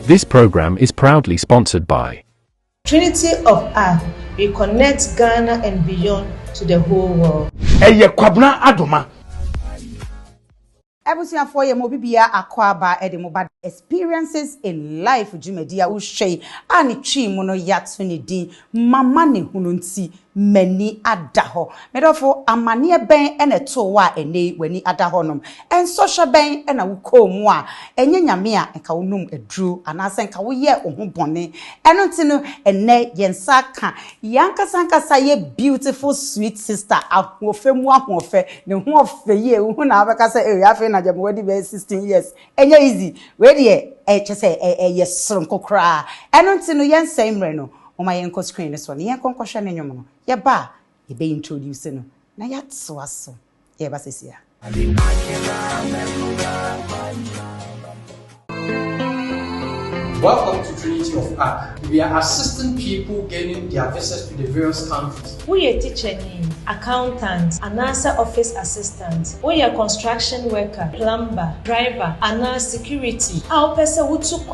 This program is proudly sponsored by Trinity of Earth. We connect Ghana and beyond to the whole world. Kwabna adoma. Ebusia for ye mobibia akwaba edimoba experiences in life jumedia uhwe ani twi mu no yato ne din mama ne hununti mani adaho medofo amane ben ene to wa ene wani adaho nom en social ben ena wuko mu a enye nyame a enka wonum adru anase enka wo ye ohun bone eno nti no ene yensa ka yanka sanka ye beautiful sweet sister ahofe mu ahofe ne ho ofe ye hu na abeka say e afi na jam wedi be 16 years enye easy we de chese yesron kokra eno nti no yensa imre no Oma yenko screen so ne yenko nkosha ne nwom no ye ba ye be introduce no na ya tsoaso ye ba sesia. Welcome to Trinity of Earth. We are assisting people gaining their visas to the various countries. We are teacher, accountant, anasa office assistant. We are construction worker, plumber, driver, anasa security. Our person who took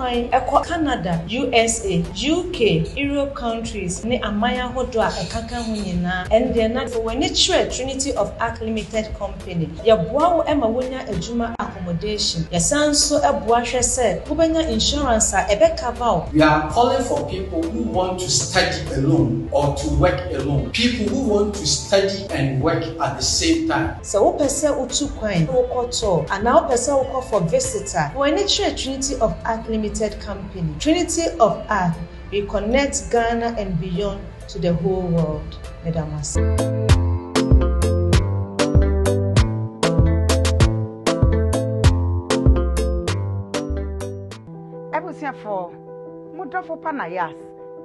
Canada, USA, UK, Europe countries. Ne amaya hodwa ekaka hunyina. And they are not for when it's Trinity of Earth Limited Company. Ya bwa ema wonya ejuma accommodation. Ya sanso ebwa hwese. Ubenya insurance We are calling for people who want to study alone or to work alone. People who want to study and work at the same time. So what person utu kwan wokoto and now person will call for visitor. When it's Trinity of Earth Limited Company. Trinity of Earth, we connect Ghana and beyond to the whole world. Medamas. For Mudafo Nayas,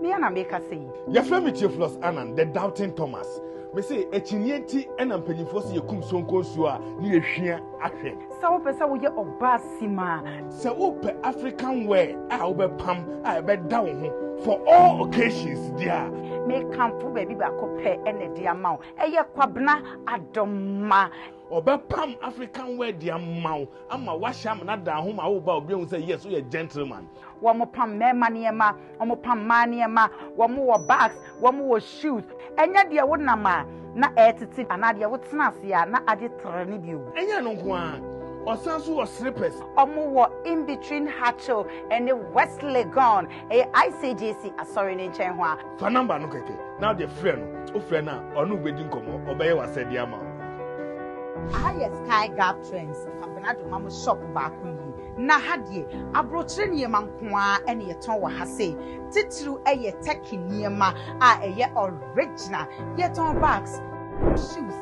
me and America say. Your family Theophilus Annan, the doubting Thomas. Me say echinienti enam penifo se yekum sonko so a ne ehwia ahwe. Sa wo pesa wo ye obasima. Se wo pe African wear a wo be pam a be da wo ho for all occasions dia. Me kampo baby ba ko pe ene dia ma wo. Eye kwabna adoma. Obepam African wear dia maw ama wahya na da ho ma wo ba obi hu say yes we a gentleman. Womo pam mema niema, womo pam maniema, womo wo bags, womo wo shoes. Enya dia wo na ma na etiti anade wo tena ase a na ade trene bio. Enya no nko a osanso wo slippers. Omo wo in between Hatcho and the West Legon. ICJC asori ne nchen ho a. Fa number no keke. Now the friend, o friend na onu bedi nkomo obeye wasedi ama. Sky Gap Trends, Campanato Mama shop back with na hadie abrochire niema nkoa ene yeton wa ha sei titru eye teki niema a eye original yeton bags shoes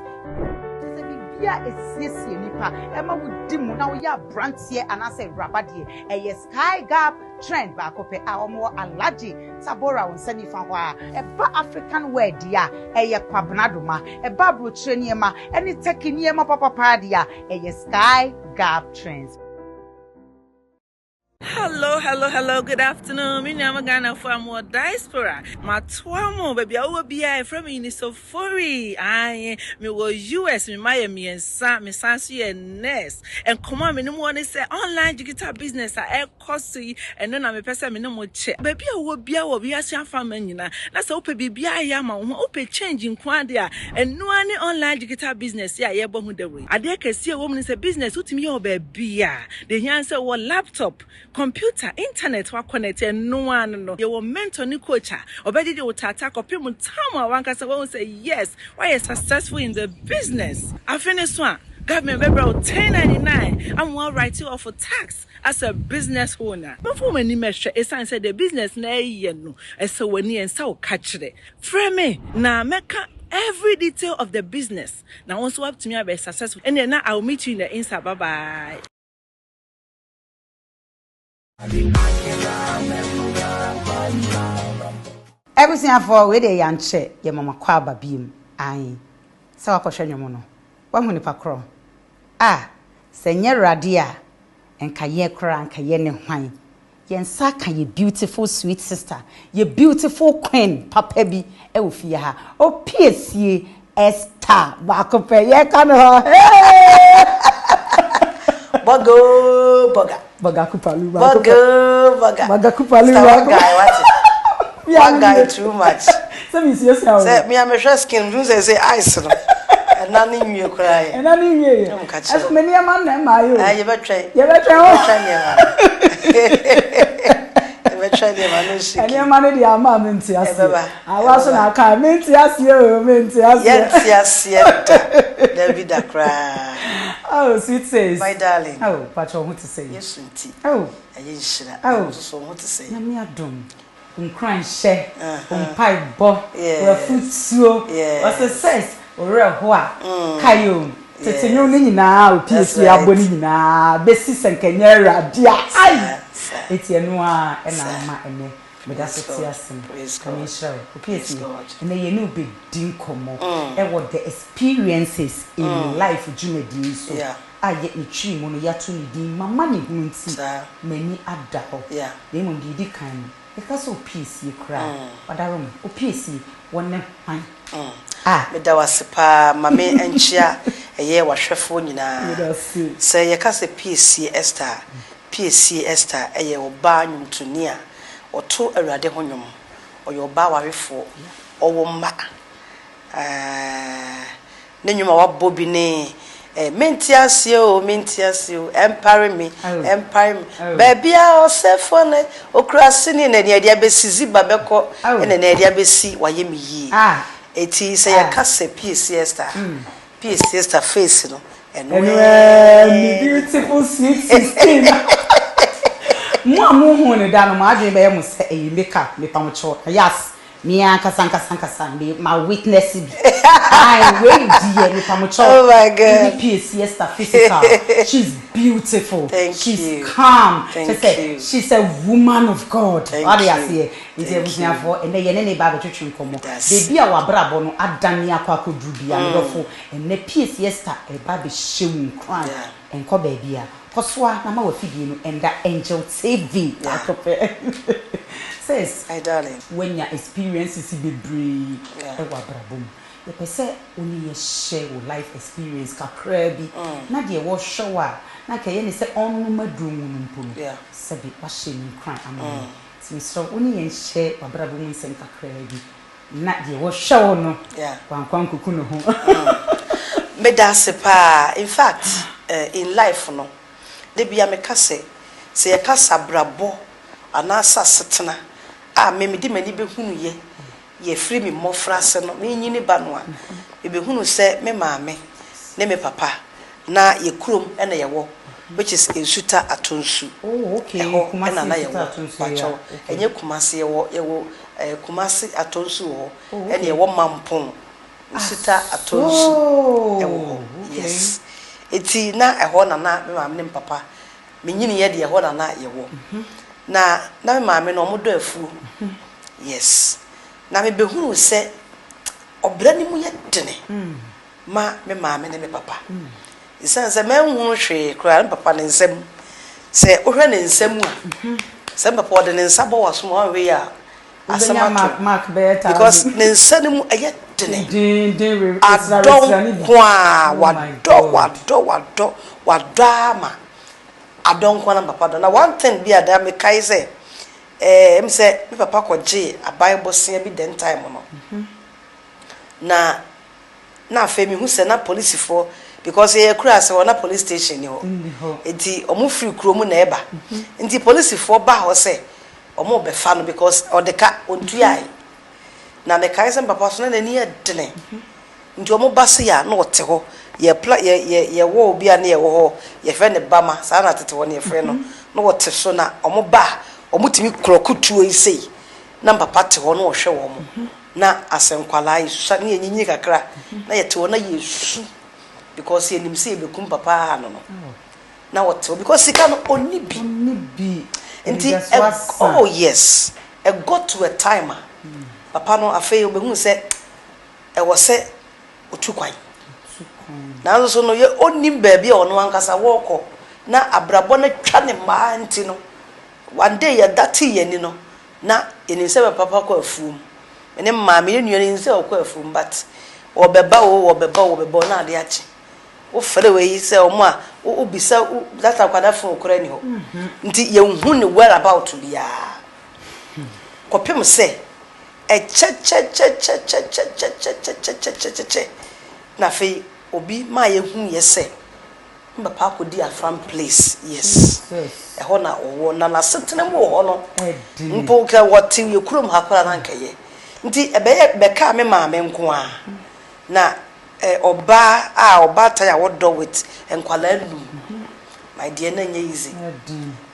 se bibia esiesie nipa ema wudi mu na wo ya brantie anase rabadie eye Sky Gap Trend back up a omo alaji sabora won sani fa ho a eba African wear dia eye kwabnadoma eba abrochire niema ene teki niema papa dia eye Sky Gap Trends. Hello, good afternoon. Me name Ghana for more diaspora. My twamo baby, I will be from Unisofori. Me was US, me Miami and Sam, me Sansi and Ness. And come on, me no one say online digital business I cost and then I'm a person me no more check. Baby, I will be a family na. That's open baby I am open change in Quandia and no any online digital business. Yeah, but who the way. I dare can see a woman is a business who to me baby. The answer was laptop. Computer, internet, wa connect and no one no. You mentor ni coach. Obedi de utata kopi mu tamu wanka se won say yes. Why you successful in the business? I finish one. Government baby 1099. I'm one write you off for tax as a business owner. Before when you measure, it's say the business na ye no. So when you and so catch it. Frame me na make every detail of the business. Now also up to me be successful. And then now I'll meet you in the inside. Bye bye. Everything for we dey yanche ye mama kwa babim ai sa wakɔhwɛ nwomo no wahu nipa kro senye radia enka ye kra enka ye ne hwan ye nsa ka ye beautiful sweet sister ye beautiful queen papa bi e wo fie ha o Piesie Esther ba ko pe ye ka no Boga kupalu. Boga kupalu. Guy, what? One guy too much. Some is yourself. Say me, I'm a skin. You say ice. And none in you cry. And I mean, you. As many a man, am I? You better try. You better try. And your money, the amount I was on our car, Mintias, yes, David, a cry. Oh, sweet says, my darling. Oh, but what to say? Yes, sweetie. Oh, So what to say? Let me a dome. Crying share, pipe bo, where food slow, what's the says, or a hoa, Kayo. Tetenyo ni nyina Piesie aboni nyina besis Kenyera dia ai eti enu a na ma ene meda seti asem kame share Piesie ene ye no be din komo e wo the experiences in life jumedi so aye ni twi mu no yato ni din mama ni hunti mani ada ho ye mo di kan e ka so Piesie kra odarom Piesie wonne han me da wasipa mame enchia eye wahwefo nyina se ye ka se Piesie Esther eye oba nwuntuni a oto awurade honwom oye oba wahwefo owo mma ne nwuma wabɔ bi ne mentiase o empire me baby a osefo ne okrasi ni na dia besizi babeko na dia besi waye mi yi eti se ya kase Piesie Esther face no anyway beautiful sweet 16 mo amu ne da no ma adwe be mu se e makeup me pamcho yes me kasa be my witness be I wait dear me pamcho oh my god Piesie Esther physical she's beautiful she's calm she's a woman of God what do you say nti ebusiafo ene ye ne ba betwetwe nkomo bebi a wabrabo no adane akwa akodu bia ndofo ene Piesie Esther e ba be hyewu kran enko bebi a kosoa na ma wafidie no enda Angel TV atope says my darling when your experiences be brave e wabrabo you pese oni ye share life experience kakra bi na de wo show a na kaye ne se onu madrum numpo se bi wa hye ni kran amon so oni yen share wabrabo mu nsem kakra bi na de wo show no kwankwan kuku no ho me da se pa in fact in life no de bia me kase se ye kasa brabo anasa setena me di mani be hunu ye free me mofra se no me nyini ba no a be hunu se me maame ne me papa na ye krom ena ye wo which is Ensuta Atonsu. Oh, okay. Kumasi Atonsu. Enye Kumasi ye Kumasi Atonsu ho. Ene ye wo mampon. Ensuta Atonsu. Yes. Eti na eho na me maame ne papa. Me nyini ye de eho na ye wo. Na me maame no omodo afu. Yes. Na me behunu se obra ni mu ye dene. Ma me maame ne me papa. Isanse me hu hwe kura papa ne nsam se ohwe ne nsam a se papa ode ne nsabo waso ma we ya asama mark beta because ne nsanimu aye dene din adon kwa wado ama adon kwa na papa do na one thing bi ada me kai se em se me papa koje Bible se bi den time no na fe mi hu se na police for because ye kura se wona police station ni ho enti omo free kuro mu na eba enti police for ba ho se omo be fa no because odeka ontu ai na me kai se papa so na ni edene enti omo ba se ya na ote ho ye wo obi a na ye wo ho ye fe ne bama sa na tete wo ne ye fe no na wote so na omo ba omo timi krokutuo isei na papa te ho na wo hwe wo mo na asenkwala isu na yenyinyi kakra na ye te wo na yesu because he nim say be kum papa no na what because he can only be oh yes I got to a timer papa no afei obehu say e wo say otukwan na so no ye onim baabi a ono ankasa woko na abrabo na twa ne ma nti no one day ya dati ye ni no na enim say papa ko afum ene ma me nua ni say ko afum but obeba na ade achi wo fere we yi se omo a obisa that akwada phone kora ni ho nti ye hu ne where about to be kopem se che na fe obi ma ye hu ye se mbapa akodi afram place yes e ho na owo na na setene mo ho no mpo ka woti ye kurom hakora na nkaye nti ebe be ka me ma me nko a na oba ta ya wodo with enkwala lu my dear na nye easy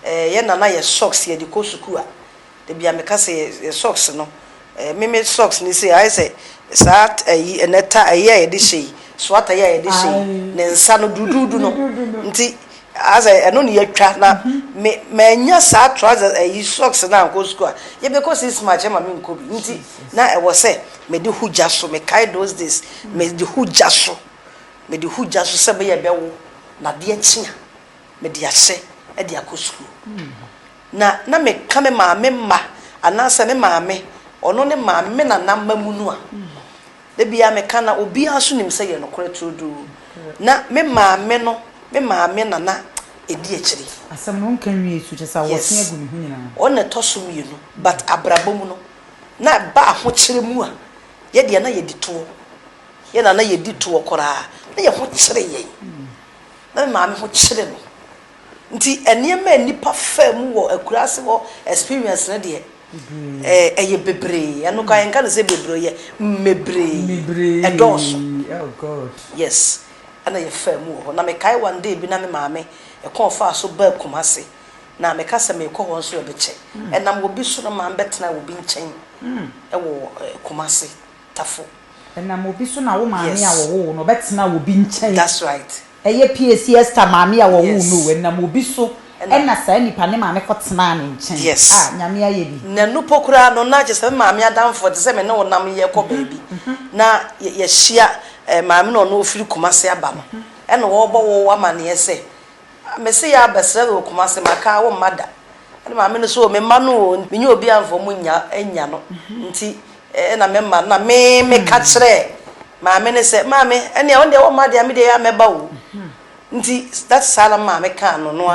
ye na ye socks ye di ko suku a de bia me ka se ye socks no me socks ni say I say sat eneta ye de shei swata ye de shei ne nsa no dududu no nti asa eno ne yatwa na me anya sa trousers socks na ko suku a ye because it's my chema me nko bi nti na e wo say me de huja so me kai those days me de huja so se be ye bewo na de achia me de ahye e de akosku na me ka me ma anasa me maame ono ne maame na namamu no a de bia me kana obi aso nim se ye no kore trudu na me maame na na edi akiri asam no nkan wi esu chesa wosia gu ne hu nyina ona toso mi no but abrabom no na ba ho kire mu a ye de na ye dito ye na ye dito kora na ye ho kire ye na me maame ho kire no nti enema nipa fam wo akurase wo experience na de ye bebre anu ka enka na se bebre ye mebre edos oh god yes ana ye fam wo na me kai one day bi na me maame e kon fa so ba Kumase na me kasa me ko won so e beche enam wo bi so na ma betena wo bi nchen e wo Kumase tafo enam wo bi so na wo maame a wo no betena wo bi nchen that's right eye Piesie Esther maame a wo no enam wo bi so ena sa nipa ne maame ko tena ne nchen nyame aye bi na no pokura no na je se maame adamfo de se me ne wonam ye ko baabi na ye hia maame no no ofiri Kumase aba no ena wo bo wo amane se me se ya besre wo Kumase maka wo mada ena maame no so me ma no me nya obi anfo mu nya no nti na me ma na me ka kire maame ne se maame ene ya wonde wo mada me de ya meba wo nti that sala maame ka no no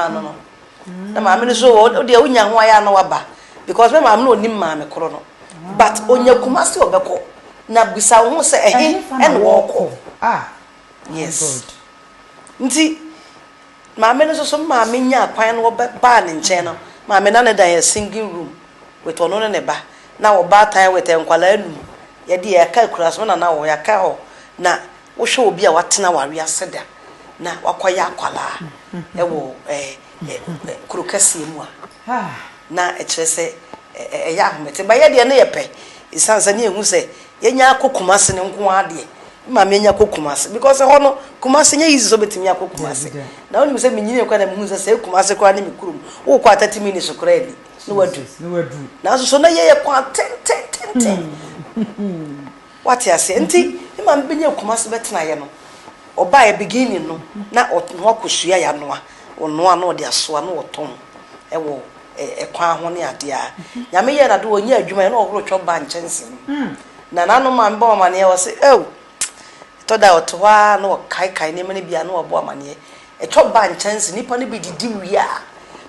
na maame no so o de unya ho aya no waba because me maame no onim maame koro no but onya Kumase obeko na bisa ho se en wo ko yes nti maame no so maame nya kwan no ba ne nche no maame na ne dan singing room with ono ne ba na wo ba tan with enkwala anu ye de ya ka kuraso na wo ya ka ho na wo hwe obi a watena ware aseda na wakoya akwala wo kurukasi mu a na ekire se ya ahomete ba ye de ne ye pe isansa ne ehu se ye nya Kumase ne nko ade maame nya Kumase because hono Kumase nya yizo betimi akọ Kumase na oni se menyine kwa na mehu se Kumase kwa ne mikurum wo kwa 30 minutes kora ni no wadu na so na ye kwa 10 what ya say nti maame benya Kumase betena ye no oba e beginning no na ho kosua ya no a ono a no de aso a no oton e wo kwa ho ne ade a nyame ye na do onya adwuma na ohoro twa ba nchense na nanu man ba mane e wo se to da otwa no kai ne mane bia no obo mane e to ba nchense nipa ne bi didi wia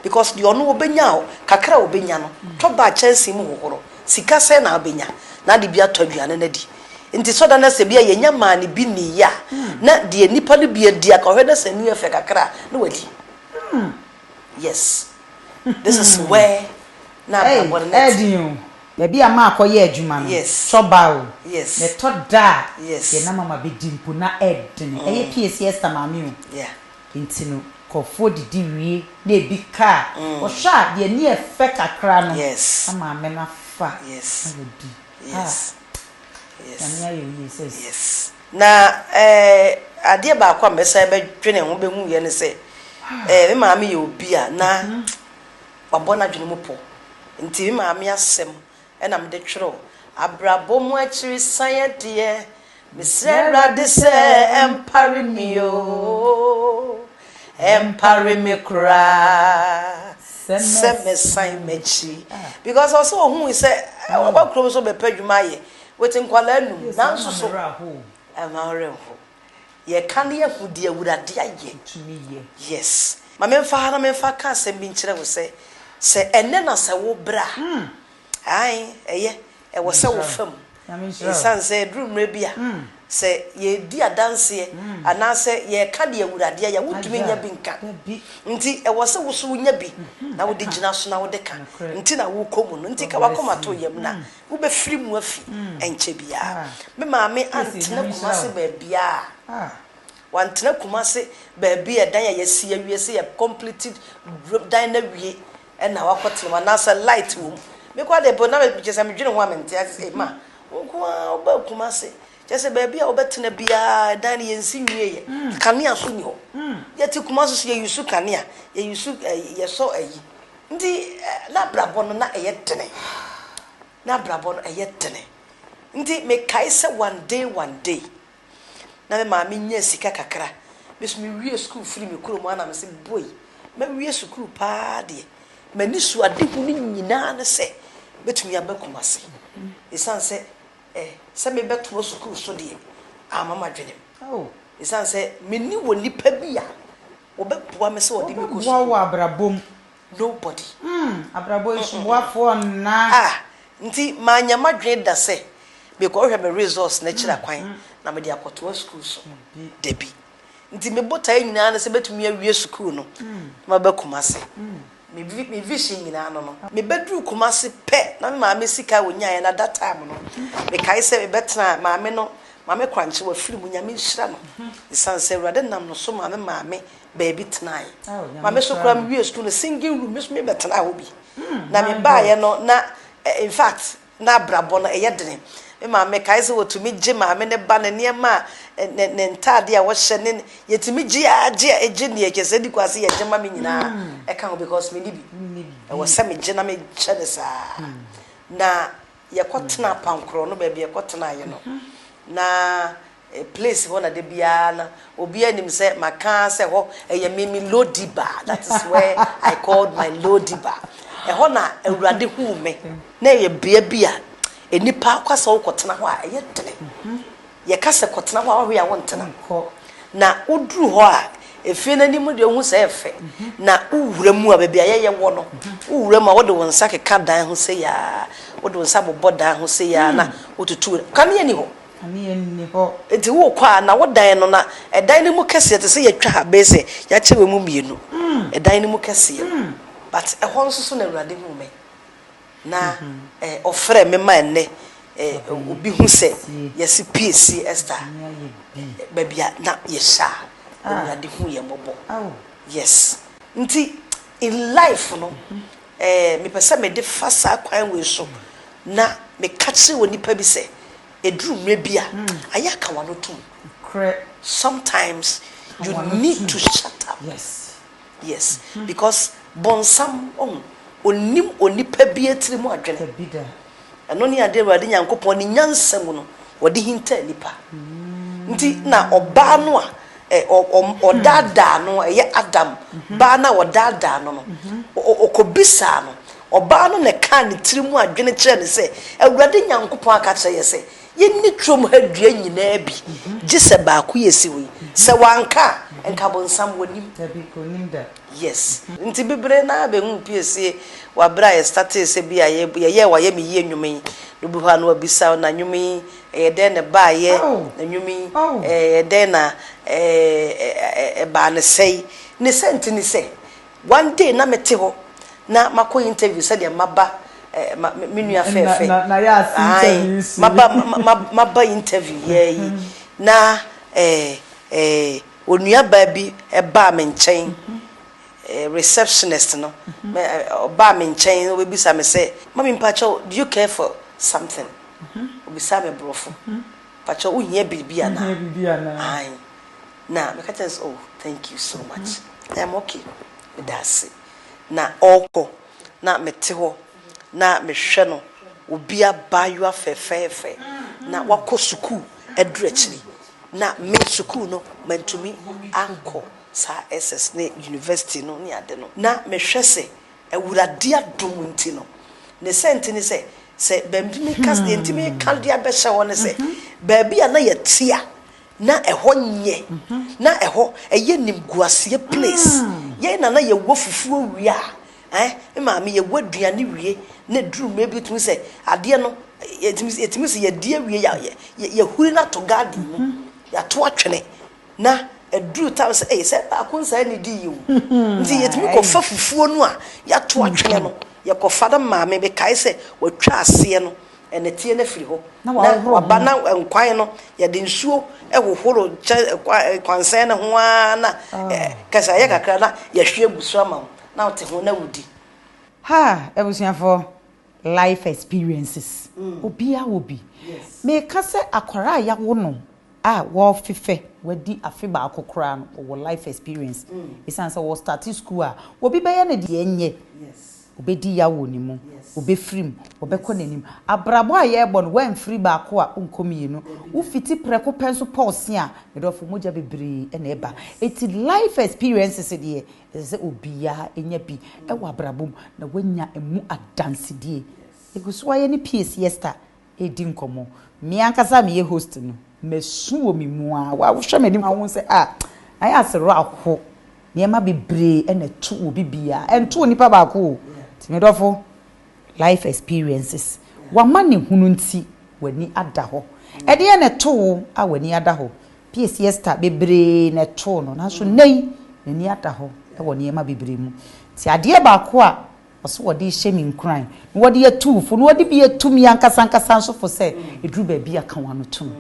because the ono obenya o kakra obenya no to ba nchense mu hohoro sika se na obenya na de bia to aduane na di nti so da na se bia yenya mane bi ni ya na de nipa ne bia di akahwe na se ni efe kakra na wadi yes this is where na Edin baby ama akoye adwuma no soba o yes ne to da yes ye na mama be dimpu na edin eye Piesie Esther maame o yeah intino kofo didi wie na ebi ka o sha de ni efe kakra no yes maame na fa yes yes yes na ade ba akwa mbesa be dwene ho be hu ye ne se me maame ye obi a na wabona dwene mu po nti me maame asem ena me de twero abrabom akiri sayede misera de se empare mi o empare me kra se me sign mechi because also who is say so be padwuma ye wetin kwala anu na so so amare ho ye kan ye hudi awurade aye yes ma memfa ka asem bi nkyere wo se enne na se wo bra ai eye e wo se wo fam isan se drumre bia se ye di adanse ana se ye ka de awurade ya wudumi nya bi nka nti e wo se wo so nya bi na wo de gina so na wo de ka nti na wo komu no nti ka wakoma to yam na wo be firi mu afi enche bia me maame antena kumase ba bia wantena kumase ba bia dan ya yesi ya wiese ya completed dan na wie na wakotema na sa light wo me kwa de bo na me jesa me dwene ho amente ase ma wo ba kumase jese baby a obetena bia dan yensi nwie kanea so ni ho yeti kumase so ye yusu kanea ye yusu ye so ayi ndi na brabo no na eyetene na brabo no eyetene ndi me kai se one day na me ma me nya sika kakra me so me wie school free me kuro mu ana me se boy me wie school pa de mani su ade hu ni nyina na se betumi abakumase isan se se me beto school so de amama dwenem isan se meni woni pa bia wo bepoa me se odi me ko so wo abrabom nobody abrabo isuwafo na nti manya madwe da se me ko hwe me resource na kira kwan na me de akoto school so debi nti me bota nyina na se betumi awie school no ma bakumase me vision nyina no me bedru kumase pe na me maame sika wonya na that time no me kai se me betna maame no maame kwanche wa firi mu nyame nhira no isan se urade nam no so maame baby tonight maame so kura me wie school no single room me so me betna ho bi na me baaye no na in fact na brabo no eyedene me maame kai se wotumi gye maame ne ba ne niema ne ntade a wo hye ne yetumi gye agye ne yekese di kwase ye gye mame nyina e kan because me nibi e wo se me gye na me gye ne sa na ye kotena pankro no ba bia kotena ye no na place ho na de bia na obi anim se maka se ho eye memi lodiba that is where I called my lodiba e ho na awurade hu me na ye bia bia enipa kwasa wo kotena ho a eye tene ye kase kotena ho a wo ya wontena na oduru ho a efie na nimu de hu se efe na uwura mu a bia ye wo no uwura mu a wo de wonsa keka dan ho se ya wo de wonsa bobɔ dan ho se ya na otutu kan ye ni ho enti wo kwa na wo dan no na edan ni mu kese te se ye twa ha bese ya chewe mu mienu edan ni mu kese but e ho nso so na awurade hu me na ofre me ma enne obi hu se yesi Piesie Esther babia na yesha awurade hu ye mobo yes nti in life no me pesa me de fasa kwan we so na me kache woni pa bi se edru mre bia ayaka wano tum sometimes you need to shut up yes because bonsam onim onipa bi etiri mu adwene eno ni ade wade nyankopon ni nyansam no wode hinta nipa nti na oba no a odada no ye Adam ba na odada no okobisa no oba no ne kan ni tiri mu adwene kire ne se awurade nyankopon aka kire ye se ye ni trom hadua nyina bi gise ba ko yesi wi se wanka enka bonsam wonim yes nti bibre na be hu Piesie wa bra ye start se bia ye wa ye me ye nwumi no bu ha no abisa na nwumi e de ne ba ye na nwumi e de na ba ne sei ne senti ni se one day na mete ho na mako interview se de maba menu afefe na Nayas interviews maba interview ye na onua ba bi e ba me nchen receptionist no ba me nchen we bisa me say mami mpacho do you care for something obisa me brofo pacho uhia bibia na ai na me ka say oh thank you so much I'm okay with that na oko na mete ho na me hwe no obi abayo afefefe na wako suku edrechiri na me suku no mantumi anko sa SS ne university no ni ade no na me hwe se awurade adom nti no ne senti ni se bambi me kas de nti me kan dia be hye won se baabi a na ye tia na ɛhɔ nye na ɛhɔ ɛyɛ nimguaseɛ place yɛn na yɛ wɔ fufuo wia maame yɛ wɔ aduane wie na duru me bi tumi sɛ adeɛ no yɛtumi sɛ yɛdi awie yɛ huri na to garden mu yɛato atwene na aduru tam sɛ sɛ baako nsa ne di yi wo nti yɛtumi kɔfa fufuo no a yɛato atwene no yɛkɔfa da maame be kae sɛ watwa aseɛ no ene tie na firi ho na waba na nkwan no ye de nsuo ehohoro kwansen ne ho na kasa ye kakra na ye hwe agusu ama na wote ho na wudi ha ebusuafo life experiences obia obi me ka se akwara ya wo no wo fefe wadi afi ba akokora no wo life experience isan se wo start school obi be ye ne de enye obedi ya wo ni mu obefrim obekọ nanim abrabo aye bo no wan free ba ko a onkomi no wo fiti preko penso pause a medofo moja bebre na eba eti life experiences de se obia enya bi e wa abrabom na wanya emu adanse die eguso aye ni Piesie Esther edi nkomo me ankasa me ye host no mesu wo mi mu a wa wo hwe me nim awon se aye asero akwo niema bebre na tu obi bia ento onipa ba ko timedofo life experiences wamane hunu nti wani adaho ede ne to a wani adaho Piesie Esther bebre ne to no na so nei nani adaho e woni ema bebre mu ti ade ba ko a oso wode hye mi nkran wode yatufo no wode bi yatumi ankasa so fo se edru ba bi aka wano tum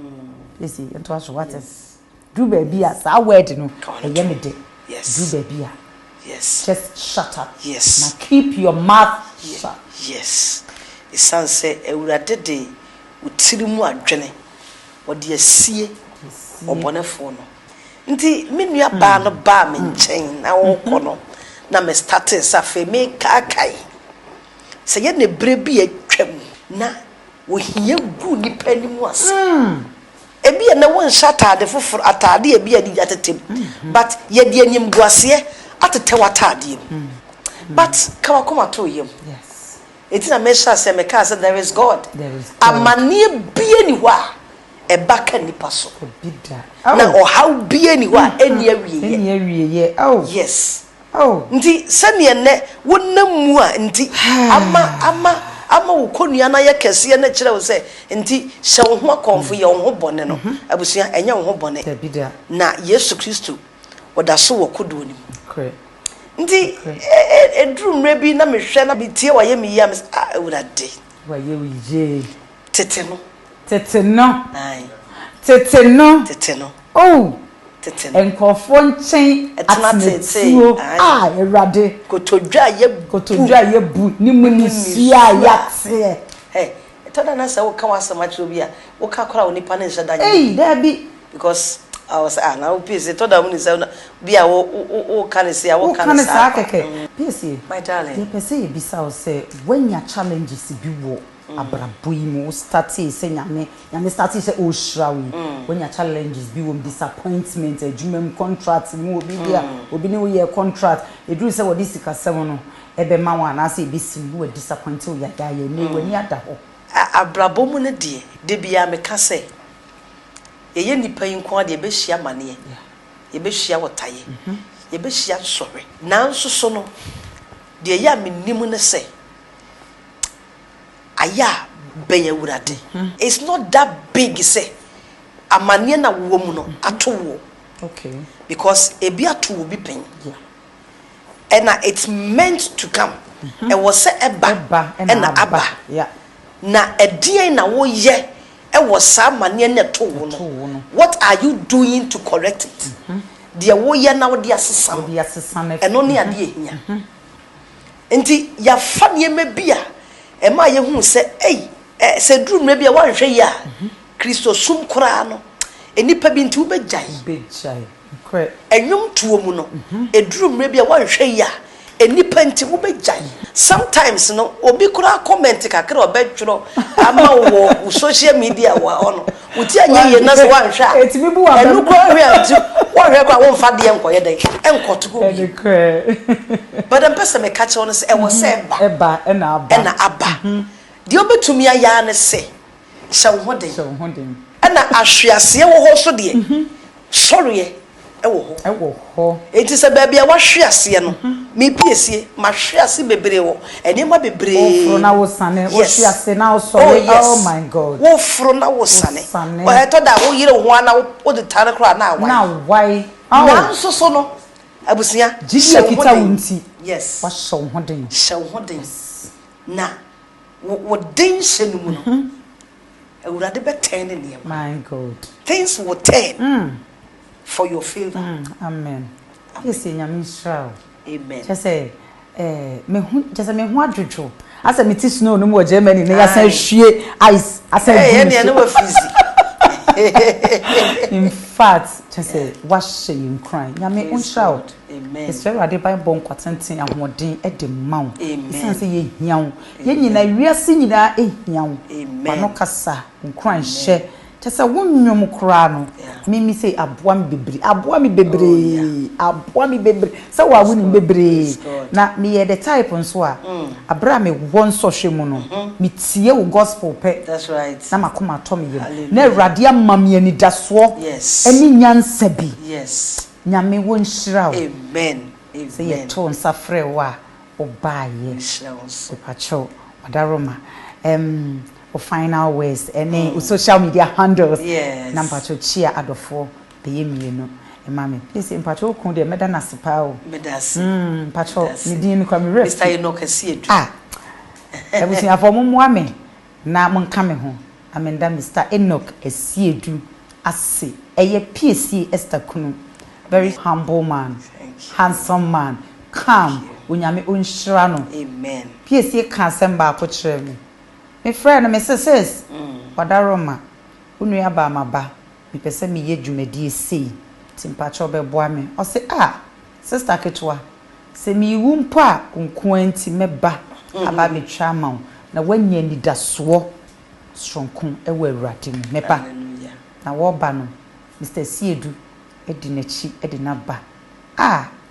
esi ento aso what is dru ba bi a sa word no eye me de dru ba bi a yes just shut up yes now keep your mouth shut yes isanse ewurade de utiri mu adwene wode asie obonefo no nti menua ba no ba me nchen na wokọ no na me started safe me kakai se ye ne brebi atwam na wo hia gu ni panimu ase ebi na won shatade foforo atade ebi adi atetem but ye de anim guase atete watade but kawakoma to yem yes it's na mesha se me ka say there is God amani bie ni wa e baka nipa so bida na o how bie ni wa eni awie ye oh yes nti sene ne wonam mu a nti ama wo konua na ye kese na kire wo se nti hye wo ho akonfo ye wo ho bone no abusua enya wo ho bone na Yesu Kristo woda so wo kodo ni nti edru mre bi na mehwe na bitie wa ye mi ya ewurade wa ye wije tete no oh enkofo nchen atnetuo ewurade kotodwa ye bu ni munisia yate etoda na se wo ka wasamacho bi a wo ka kora onipa ne nshada nya there be because I was na wo Piesie toda mu ni se bi a wo ka ne se a wo ka ne sa keke Piesie my darling ye pese ye bisa o se when your challenges bi wo abraboimo starting say nyame starting say o shrawi when your challenges be with disappointment adwumam contract mu obi bia obi ne wo ye contract edru say wo disika sem no ebe ma wa na say be sim wo disappoint wo ya ye ne wani ada ho abrabomu ne de bia me ka say ye nipa yinko de be hia mane ye be hia wotaye ye be hia sore nanso so no de ya mennim ne say aya be ewurade it's not that big say amane na wo mu no atowo okay because ebi atowo bi pen and it's meant to come e was say eba na aba na edien na wo ye e was sa amane na towo no what are you doing to correct it de wo ye na wo de asesa eno ne ade ehia enti ya fa ne mabia ema ye hu se se duru mre bia wan hwe ya Kristo sum kora no enipa bi nti wo begyae enwum tuo mu no eduru mre bia wan hwe ya enipa nti wo begyae sometimes no obi kora comment kakra obetwro ama wo social media wa ono uti anya ye na so wan hwa etimi bu wa enu kora hwe anti wan hwe kwa won fa de enkoye den enkoto go bi but the person me catch on say e wo say eba na aba de obetumi aya ne se hye wo hoden and ahwease wo ho so de sorry ewo ho enti se ba bia wa hwease no me piesie ma hwease bebre wo enema bebre ofro na wo sane wo hwease na wo sorry oh my god wo fro na wo sane o heto da wo yire ho ana wo de tare kra na why na so no abusia jiji kita wunti yes wa show ho den na wo den shenu mu no awurade be turn ne my god things will turn for your favor amen yes nyame Israel amen just me hu adwodwo asa me ti snow no mo Germany na ya san hwie ice asa ne no fizi in fact just say wash you cry nyame Israel amen it's very ade by bon kwatenten ahoden e de maw isan say ye hiawo ye nyina wiase nyina e hiawo mano kasa nkran hye just say wonnwom kra no mimi say aboa me bebre say wa woni bebre na me ye the type nso a abra me won so hwemu no me tie wo gospel pe that's right na makoma to me ye na awurade amame ani daso yes ani nyansa bi yes nyame wo nhyira wo amen say ye to nsa frɛ wa obaye pacho wadaroma for final words any social media handles yes number to chia adofo be yemienu mama please mpacho kun de meda nasepa o medasi mpacho ni din ni kwa mi rest Mr. Enoch Asiedu ebusi afọ mumu ame na monka me ho amenda Mr. Enoch Asiedu ase eye Piesie Esther kunu very humble man handsome man calm unyame onhyira no amen Piesie ka semba akotire me me friend me sis wadaroma unu aba amaba me pese me ye dwumadi sei timpacho beboa me o se sister ketwa se mi wu mpo a nko anti meba aba me twama na wanya ni daso stronko ewa awurade mu meba na wo ba no Mr. Siedu edi nachi edi naba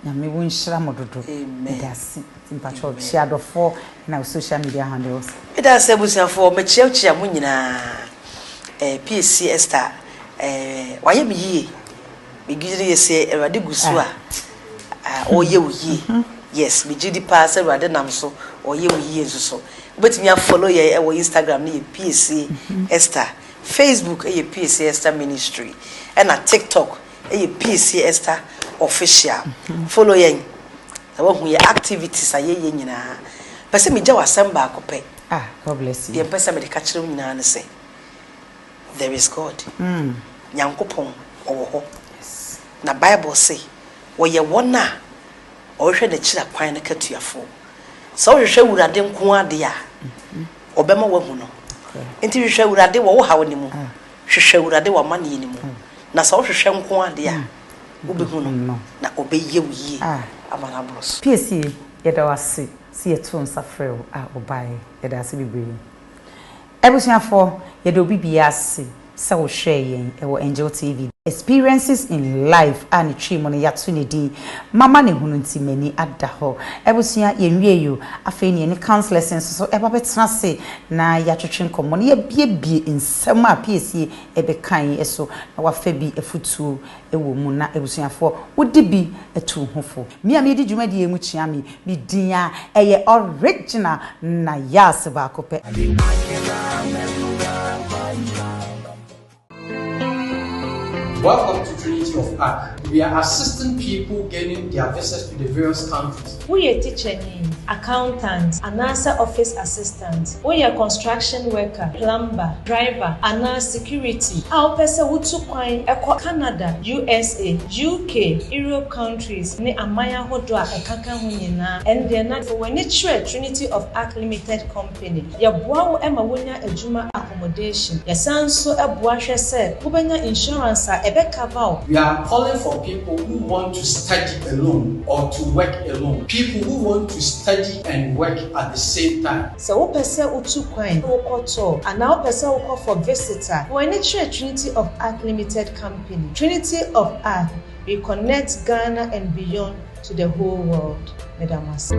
nyame wo nhyira mododo medasi timpacho chiadofo na social media handles medasi abusiafo mechiachia mu nyina Piesie Esther waye me yie bigiri yese awurade gusu a oye oye yes bigidi pass awurade nam so oye oye nso betimi a follow ye e wo Instagram ni Piesie Esther, Facebook e Piesie Esther Ministry and na TikTok e Piesie Esther official follow ye na wo hu ye activities aye ye nyina pese me gya wasamba akopɛ God bless you ye pese me de ka kyerɛ nyina ne sɛ there is God nyankopɔn owo ho na Bible say wo ye wona ohwe na kyira kwan na katuafo so ohwe wurade nko ade a obema wahu no enti hwehwe wurade wo hawo ne mu hwehwe wurade wa mane ne mu na so ohwe nko ade a obehu no na obeye wuye amana bros Piesie yeda wase si yeto nsafrɛ obaye yeda ase bibre ebusuafo yeda obi biase sa wo hwɛ yɛn ɛwɔ Angel TV experiences in life and trimo no yato ne din mama ne hunu nti mani ada ho ebusua yenwie yo afei ne ne counselors so eba betena se na yatwetwe nkomo ne bie nsɛm a Piesie ebekan eso na wafa bi efutuo ewo mu na ebusuafo wodi bi etu hofo me a me di dwuma di emu kyia me din a eye original Nayas ba kope Welcome to Trinity of Arc. We are assisting people gaining their visas to the various countries. We are teacher, accountant, anasa office assistant. We are construction worker, plumber, driver, anasa security. Our person who took Canada, USA, UK, Europe countries. Ne amaya hodwa ekaka hunyina. And they're not for when it's Trinity of Arc Limited Company. Ya bwa ema wonya ejuma accommodation. Ya sanso ebwa hwese. Ubenya insurance We are calling for people who want to study alone or to work alone. People who want to study and work at the same time. So what person utu kwan wokoto and now person woko for visitor. When it's Trinity of Arc Limited Company. Trinity of Arc, we connect Ghana and beyond to the whole world. Mesdames.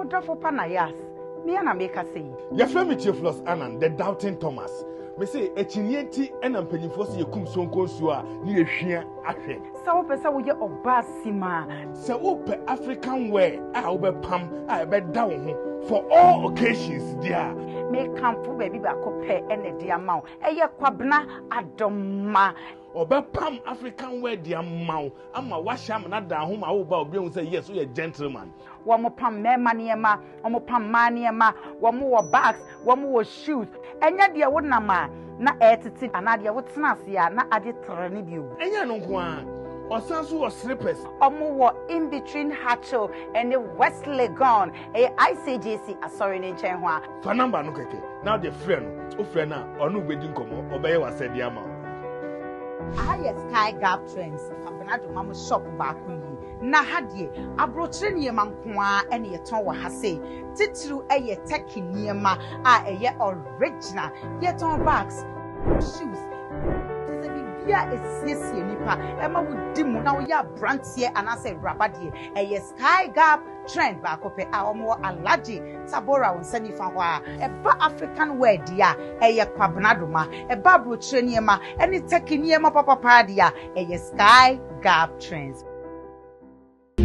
Odafo pa Nayas. Me na make say. Your friend Theophilus Annan, the doubting Thomas. Me say echinienti ena mpanyimfo se yekum sonko nsuo a ne yehwia ahwe. Sa wo pesa wo ye obasima. Se wo pe African wear a wo be pam a be da wo ho for all occasions dia. Me kamfo baby ba ko pe ene dia ma wo. Eye kwabna adoma. Obepam African wear dia maw ama washam na da ho ma wo ba obi hu say yes we a gentleman. Womo pam mema niema, womo pam ma niema, womo wo bags, womo wo shoes. Enya dia wo na ma na etiti anade wo tena ase ya na ade tre ne bio. Enya no nko a osanso wo slippers. Omo wo in between Hatcho and the West Legon. ICJC asori ne nchen ho a. Fa number no keke. Now the friend, o friend na onu bedi nkomo, obeye wasedi ama. Highest Sky Gap Trends. Kampenado mama shop back yi. Na hadie abrochire niema nkoa ene yeton wa ha sei. Titru eye teki niema a eye original. Yeton bags, shoes. Tese bibia esiesie nipa. Ema wudi mu na wo ya brantie anase rabadie. Eye Sky Gap Trend back up a omo alaji Tabora on sani fa ho a. Eba African wear dia eye kwabnado ma. Eba abrochire niema ene teki niema papa dia eye Sky Gap Trends.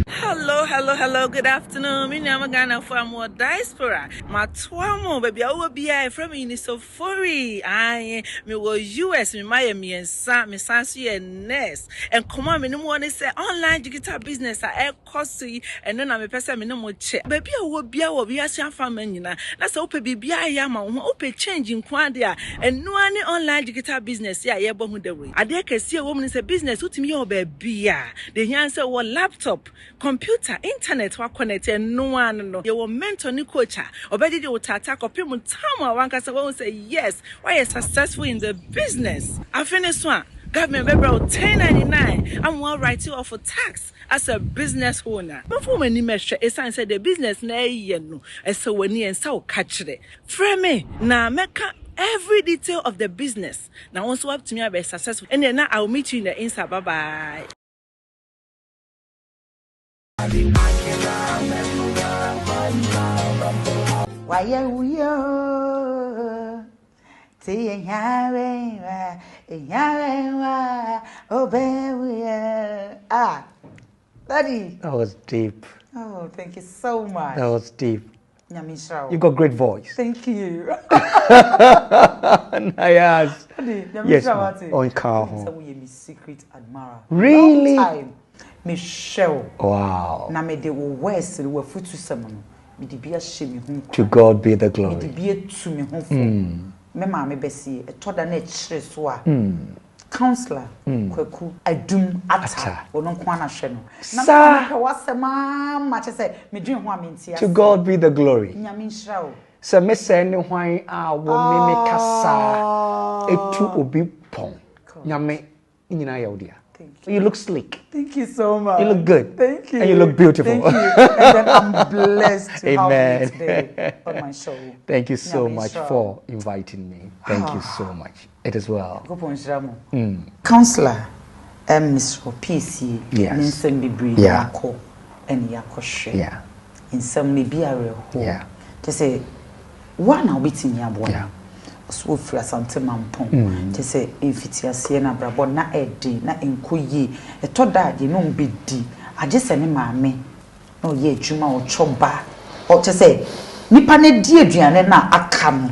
Hello, good afternoon. Me name Ghana for more diaspora. My twamo, baby, I will be from Unisofori. I me was US, me Miami and Sam, me Sansi and Ness. And come on, me no one say online digital business at costly, and then I'm a person me no more check. Baby, I will be a family. That's open be a yama, open changing quantia, and no any online digital business. Yeah, but who the way. I dare can see a woman is a business, what me or baby. The answer was laptop. Computer, internet, wa connected, no one no. You were mentor ni coach. Obedi de utata kopi mutama wankasa won't say yes. Why you successful in the business? I finished one. Government member 1099. I'm one write you off for tax as a business owner. Before many measure, a sign said the business na yenu. And so when you and so catch it. Frame me na meka every detail of the business. Now once up to me, I'll be successful. And then now I'll meet you in the Insta. Bye bye. Why you say Daddy. That was deep. Oh, thank you so much. That was deep. Nyamisha. You got great voice. Thank you. Nayas. Daddy, Yes, Nyamisha. on car. So we my secret admirer. Really? Long time. Michelle. Wow. Na me de wo west we futu sam no. Me de bia hye me hu. To God be the Me de glory. bia tu me hu fo. Me ma me besi e toda na kire so a. Counselor Kwaku Adum Ata ono nko na hwe no. Na me wasema ma che se me dwen ho amenti. To God be the glory. Nyame nhyira o. So me say ne hwan a wo me kasa etu obi pon. Nyame nyina ya odia. You look sleek. Thank you so much. You look good. Thank you. And you look beautiful. Thank you. And then I'm blessed to Amen. have you today on my show. Thank you so Nyame much nhyira. for inviting me. Thank you so much. It is well. Go ponjira mo. Counselor Miss Piesie Yes. Nsem Bibri Yeah. Yako and Yakohwe. Yeah. Nsem me bi areho. Yeah. To say one na obitimi abo. Yeah. So free asante mampon. To say infitiase na brabo na edi na enkoyi. Etoda ade no mbedi. Age se ne maame. Na oye adwuma o choba. O to say nipa na di aduane na aka no.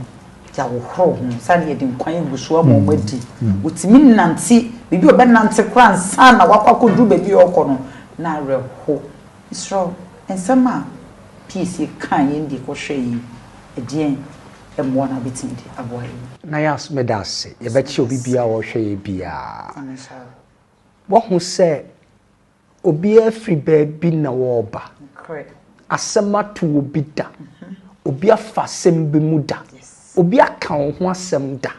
Ya wo horo hu sane ye de nkwan eguso ama omadi. Otimi nanti bibi obe nante kran san na wakwakodu bebi okono na reho. Isro ensema Piesie kan ye ndi ko hwe yi. Edien emwo na bitindi aboa yi. Nayas medase. Ye bechi obi bia wo hwe ye bia. Wo hu se obi afri baabi na wo ba. Correct. Asema to obi da. Obi afa sembe mu da. Obi aka wo ho asem da.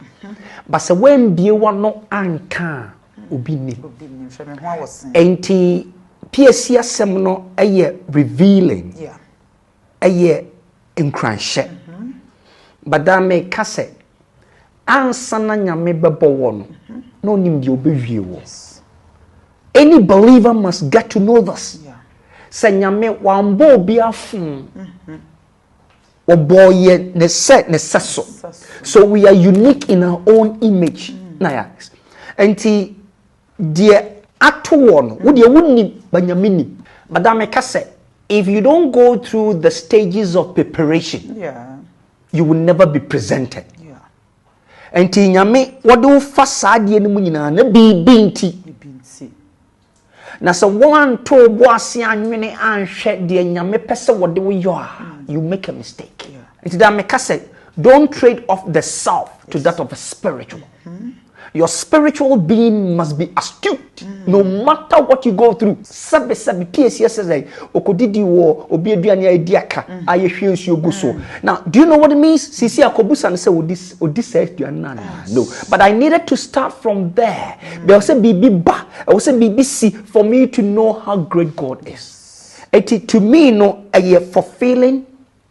Ba se wen bie wa no anka obi ni. Obi ni hwe me ho awosen. Enti Piesie asem no eye revealing. Yeah. Eye nkranhye. Badame kase ansa na nyame bebo wo no. No nim de obewie wo. Any believer must get to know this. Yeah. Say nyame wambo obi afun. or boy ne set ne sasso. So we are unique in our own image. Nayas. Enti dear ato one wo de wonni banyamini. Madame Kase, if you don't go through the stages of preparation, you will never be presented. Enti nyame wode fa saade ne mu nyina na bibi nti. Na so one to boase anwene anhwe de nyame pese wode wo yo you make a mistake. Enti da me Kase, don't trade off the self to that of a spiritual. Your spiritual being must be astute, no matter what you go through. Sabe Piesie Esther okodidi wo obi aduane aidiaka ayehwe nsuo guso. Now, do you know what it means? Sisi akobusa ne say odisa aduane no. But I needed to start from there. There was a bibi ba, I was a BBC for me to know how great God is. It to me no a fulfilling,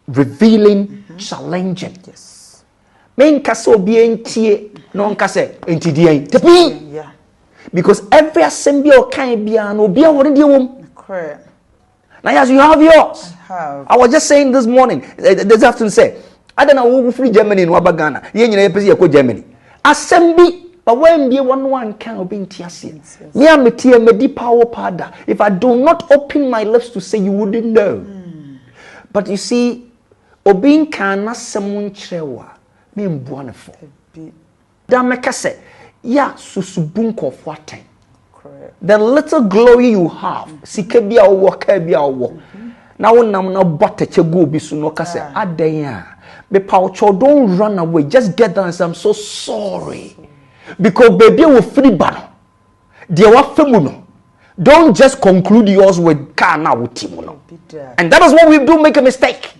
revealing, challenging. Yes. Men kaso bi entie no nkase entidie tepi because every assembly or kind bia no bia wori de wom. Correct. Nayas, you have yours. I was just saying this morning, this afternoon say, I don't know who free Germany no Ghana. Ye nyina yepesi ye ko Germany. Assembly but when be one can obi ntiase. Me ametie me di power pada. If I do not open my lips to say, you wouldn't know. But you see, obi kan na semun chrewa. Me mbuanefo. Da mekase ya susubunko fwaten. The little glory you have, sikebia owo kabia owo. Na wonam na bote chego bi su no kase adan me paucho, don't run away, just get down and say I'm so sorry. Because baby will free battle. They were femuno. Don't just conclude yours with kana utimuno. And that is what we do, make a mistake.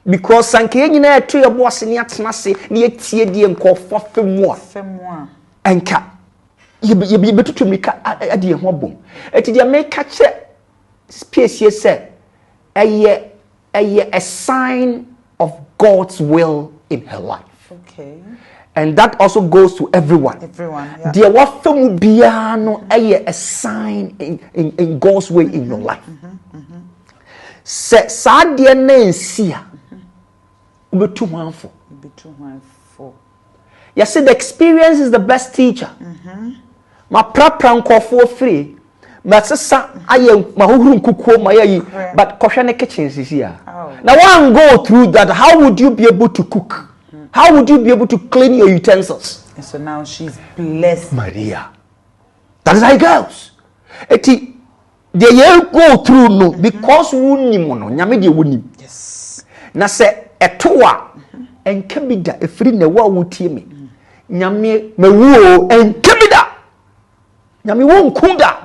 Because sanke nyina eto ye boss ni atena se ni etie die nkofo femua enka ye betutu mika ade ho bom eti dia make che Piesie say eye a sign of God's will in her life. Okay. And that also goes to everyone. Yeah. Dia wa femu bia no eye a sign in God's way in your life. Se sa de na ensia you see, the experience is the best teacher. My prapra for free. But koshane kitchens is here. Now one go through that. How would you be able to cook? How would you be able to clean your utensils? And so now she's blessed. Maria. That is how it goes. Eti they go through no because unimono nyame de wonim. Yes. Na se etoa enkebida efiri ne wa wotie me nyame mewuo enkebida nyame won kunda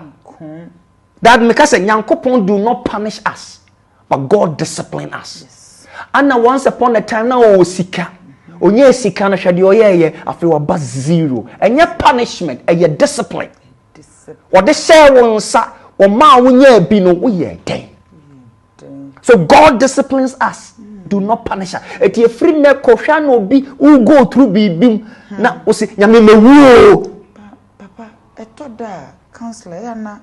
that make us nyankopon do not punish us but God discipline us. Yes. And once upon a time na o sika onye sika na hwede oyeye afre oba zero enye punishment eye discipline or the share won sa o ma wonya bi no wo ye den. So God disciplines us. Do not punish her. If you free ne kosha no be who go through bibim na o se nyame mewu. Papa eto da counselor ya na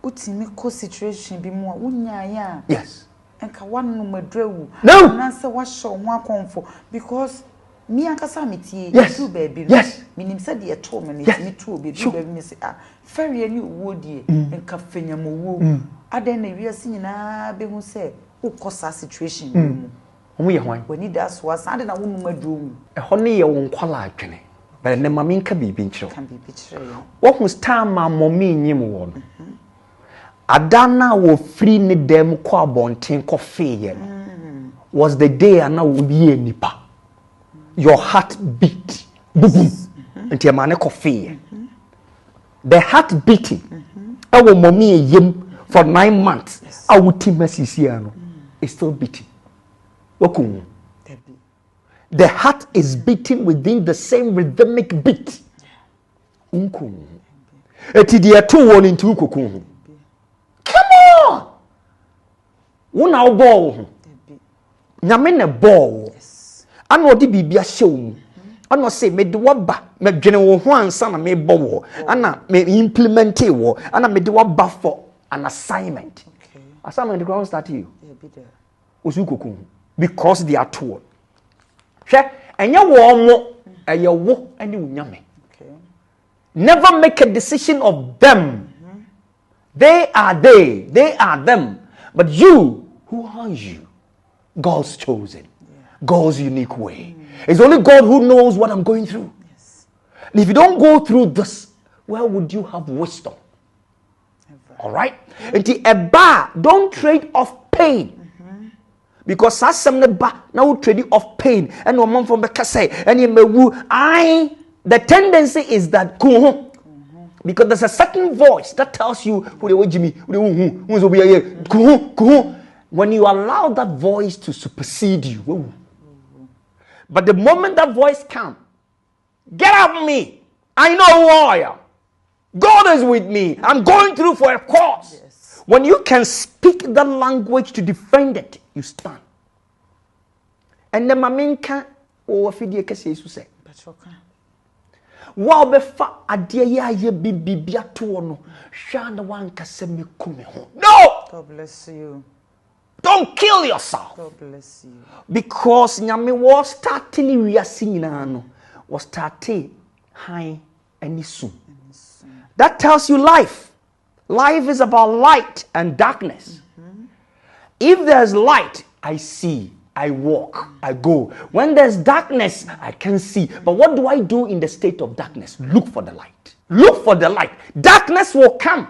utimi ko situation bi mu a wunya ya. Yes. Enka wan no madrewu. No. Na se wa show ho akonfo because me ankasa metie do baby. Yes. Minim se de eto me me to obi do baby me se ah ferry ani wo die enka fenyamo wo. Aden na wiase nyina be hu se ukosa situation omo ye hwan we need us was ade na wonu madrum e ho ne ye won kwala adwene but ne mame nka bibi nkyerɛ kan bibi kyerɛ wo hu star ma momi nyim wo no adana wo free ne dem kɔ abonten kɔ feye was the day ana wo bi nipa your heart beat bubum nti ma ne kɔ feye the heart beating e wo momi yem for 9 months awuti masisi ano is still beating. The heart is beating within the same rhythmic beat. Eti dia two one into ukokun. Come on. Una ball. Nyame ne ball. Ano odi bibia hyew. Ano say me de waba me dwene wo ho ansa na me bowo. Ana me implement e wo. Ana me de waba for an assignment. Assignment the ground start you. Osukokun. because they are told. And you want and you walk and you nyame. Never make a decision of them. They are them. But you, who are you? God's chosen. God's unique way. It's only God who knows what I'm going through. And if you don't go through this, where would you have wisdom? All right? And a bar, don't trade off pain. Because as some bar now trade off pain. And no man from the casse. And you may the tendency is that because there's a certain voice that tells you when you allow that voice to supersede you. But the moment that voice comes, get out of me. I know who I am. God is with me. I'm going through for a cause. Yes. When you can speak that language to defend it, you stand. And the maminka or fidye kese Yesu say. Wow befa adie ye bibia to no hwa na wanka se me kume ho. No! God bless you. Don't kill yourself. God bless you. Because nyame was starting wiase nyina no was starting high and soon. That tells you life. Life is about light and darkness. If there's light, I see. I walk, I go. When there's darkness, I can see. But what do I do in the state of darkness? Look for the light. Look for the light. Darkness will come.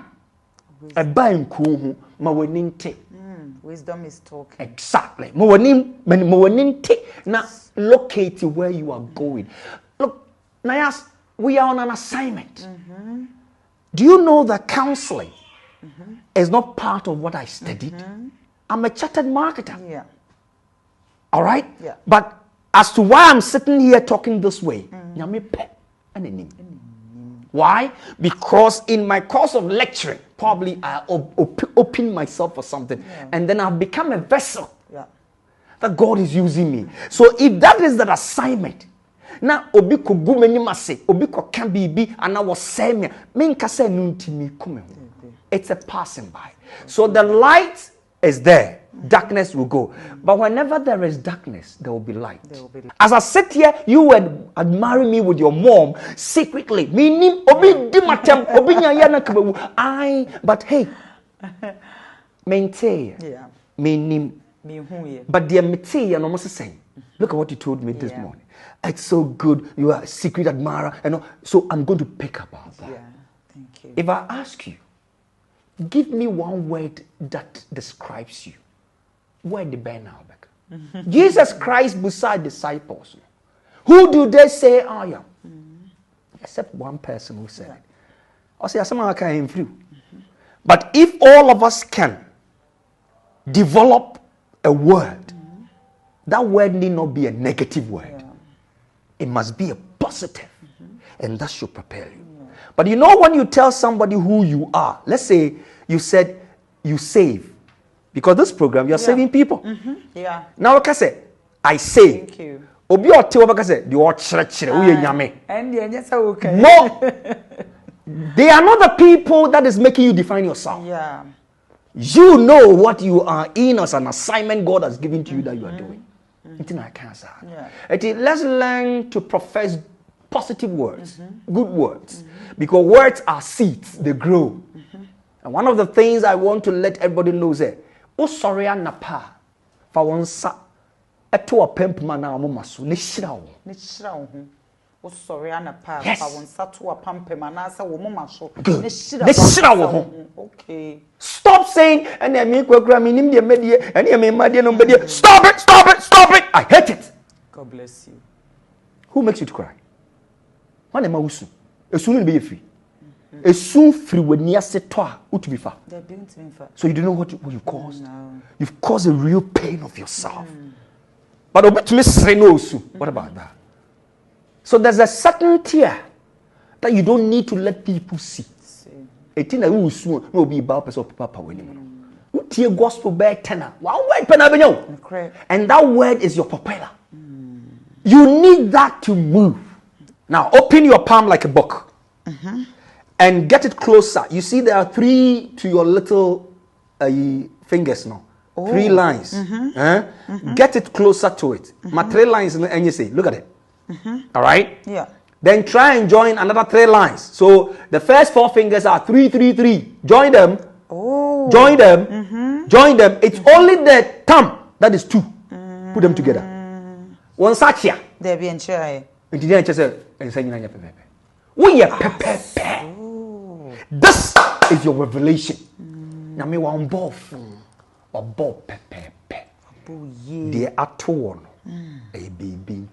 Wisdom is talking. Exactly. Now locate where you are going. Look, Nayas, we are on an assignment. Do you know that counseling is not part of what I studied? I'm a chartered marketer. Yeah. All right? Yeah. But as to why I'm sitting here talking this way, why? Because in my course of lecturing, probably I open myself for something, and then I've become a vessel that God is using me. So if that is that assignment, now obi ko gu mase, obi ko kan bibi and I was saying me nkasa nuntimi kume. It's a passing by. So the light is there. Darkness will go. But whenever there is darkness, there will be light. As I sit here, you would admire me with your mom secretly. But hey, maintain. But the maintain and almost the same. Look at what you told me this morning. It's so good. You are a secret admirer. And so I'm going to pick up about that. Thank you. If I ask you, give me one word that describes you. Where the Ben now? Jesus Christ beside disciples. Who do they say I am? Except one person who said it. I say, I came through. But if all of us can develop a word, that word need not be a negative word. It must be a positive. And that should prepare you. But you know when you tell somebody who you are, let's say you said you save. Because this program, you're saving people. Yeah. Now, I say, I say. Thank you. Obi o te obaka say, the o chere uye nyame. And yes, okay. No. They are not the people that is making you define yourself. Yeah. You know what you are in as an assignment God has given to you that you are doing. Let's learn to profess positive words, good words. Because words are seeds, they grow. And one of the things I want to let everybody know is that sorry napa fa wonsa eto opemp mana omomaso ne hira wo sorry napa fa wonsa to opemp mana sa wo momaso ne hira wo. Okay, stop saying and me kwakura me nim de medie and me madie no medie. Stop it. I hate it. God bless you. Who makes you to cry? One am usu esu no be free. Esu free when you say toa utubifa. So you don't know what you caused. No. You've caused a real pain of yourself. But obi to me say no osu. What about that? So there's a certain tear that you don't need to let people see. Etin na usu no be about person papa wenimo. Utie gospel be tenor. One word pena benyo. And that word is your propeller. You need that to move. Now open your palm like a book. And get it closer. You see, there are 3 to your little fingers now. 3 lines. Get it closer to it. My 3 lines, and you say, look at it. All right? Yeah. Then try and join another 3 lines. So the first 4 fingers are 3, 3, 3. Join them. Oh. Join them. Join them. It's only the thumb that is 2. Put them together. One such here. There be enjoy. This is your revelation. Nami wa mbofu. Obo pepepe. The atono. A baby.